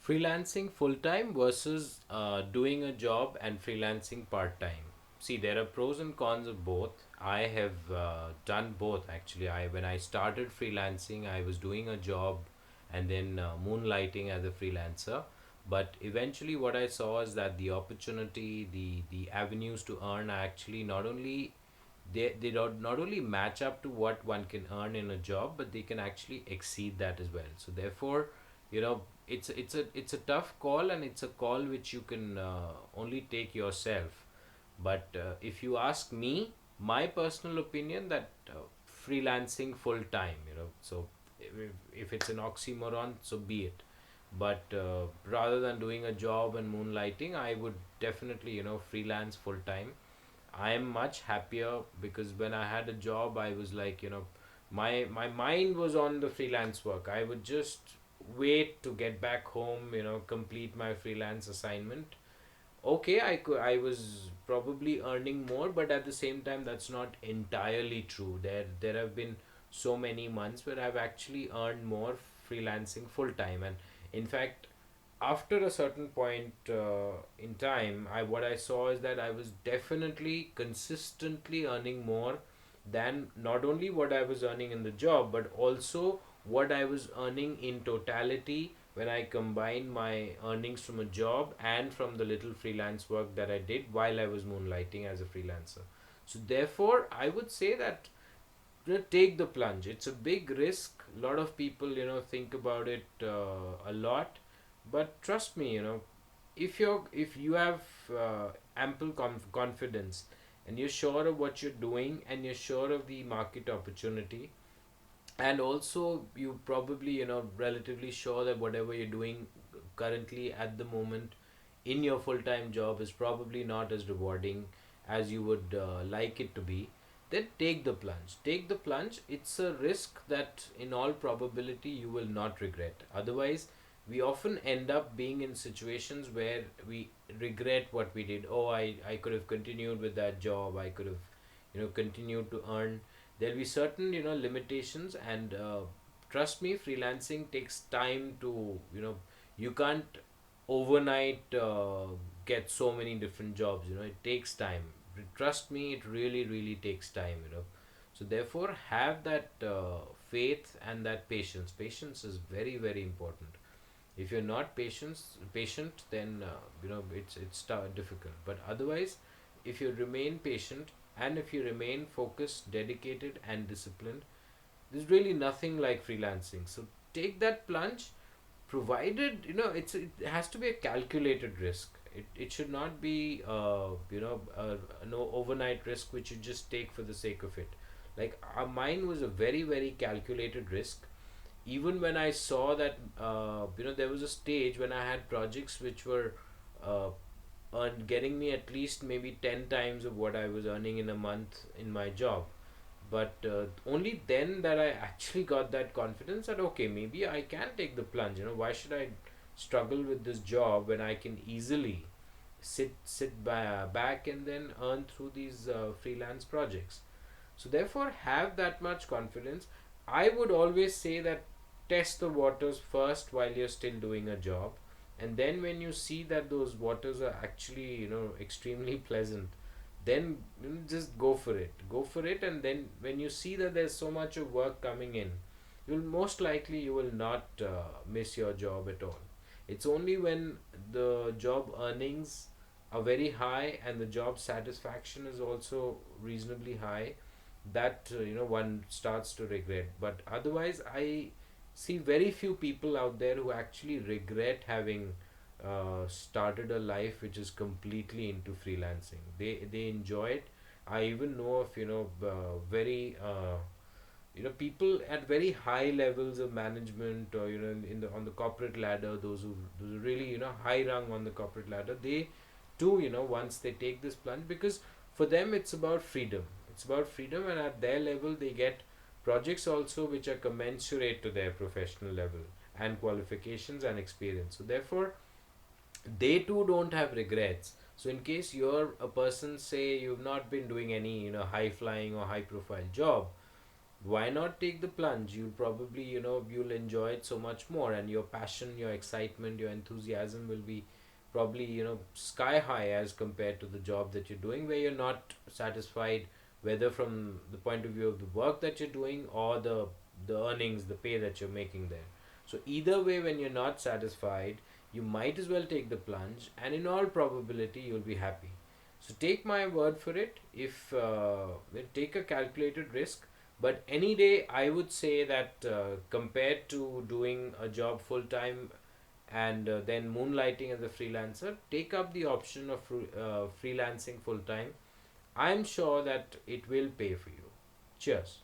Freelancing full time versus doing a job and freelancing part time. See, there are pros and cons of both. I have done both actually. When I started freelancing, I was doing a job and then moonlighting as a freelancer. But eventually, what I saw is that the opportunity, the avenues to earn are actually they don't not only match up to what one can earn in a job, but they can actually exceed that as well. So therefore, it's a tough call, and it's a call which you can only take yourself. But if you ask me, my personal opinion, that freelancing full time, so if it's an oxymoron, so be it. But rather than doing a job and moonlighting, I would definitely freelance full time. I am much happier because when I had a job, I was like, my mind was on the freelance work. I would just wait to get back home, complete my freelance assignment. Okay, I was probably earning more, but at the same time, that's not entirely true. There have been so many months where I've actually earned more freelancing full time, and in fact, after a certain point in time, I what I saw is that I was definitely consistently earning more than not only what I was earning in the job, but also what I was earning in totality when I combined my earnings from a job and from the little freelance work that I did while I was moonlighting as a freelancer. So therefore, I would say that take the plunge. It's a big risk. A lot of people think about it a lot, but trust me, if you have ample confidence, and you're sure of what you're doing, and you're sure of the market opportunity, and also you probably relatively sure that whatever you're doing currently at the moment in your full-time job is probably not as rewarding as you would like it to be, then take the plunge. It's a risk that in all probability you will not regret. Otherwise, we often end up being in situations where we regret what we did. Oh, I could have continued with that job. I could have continued to earn. There'll be certain limitations, and trust me, freelancing takes time to you can't overnight get so many different jobs. It takes time. Trust me, it really takes time. So therefore, have that faith and that patience is very important. If you're not patient, then it's difficult. But otherwise, if you remain patient, and if you remain focused, dedicated, and disciplined, there's really nothing like freelancing. So take that plunge, provided it has to be a calculated risk. It should not be no overnight risk which you just take for the sake of it. Like mine was a very calculated risk. Even when I saw that there was a stage when I had projects which were uh, getting me at least maybe 10 times of what I was earning in a month in my job. But only then that I actually got that confidence that okay, maybe I can take the plunge. Why should I struggle with this job when I can easily back and then earn through these freelance projects? So therefore, have that much confidence. I would always say that test the waters first while you're still doing a job, and then when you see that those waters are actually extremely pleasant, then just go for it. And then when you see that there's so much of work coming in, you will not miss your job at all. It's only when the job earnings are very high and the job satisfaction is also reasonably high that one starts to regret. But otherwise, I see very few people out there who actually regret having started a life which is completely into freelancing. They enjoy it. I even know of very people at very high levels of management, or in the on the corporate ladder, those who really high rung on the corporate ladder, they too once they take this plunge, because for them it's about freedom, and at their level they get projects also which are commensurate to their professional level and qualifications and experience. So therefore, they too don't have regrets. So in case you're a person, say you've not been doing any high flying or high profile job, why not take the plunge? You'll probably, you'll enjoy it so much more, and your passion, your excitement, your enthusiasm will be probably, sky high as compared to the job that you're doing, where you're not satisfied, whether from the point of view of the work that you're doing or the earnings, the pay that you're making there. So either way, when you're not satisfied, you might as well take the plunge, and in all probability, you'll be happy. So take my word for it. If take a calculated risk, but any day I would say that compared to doing a job full time and then moonlighting as a freelancer, take up the option of freelancing full time. I'm sure that it will pay for you. Cheers.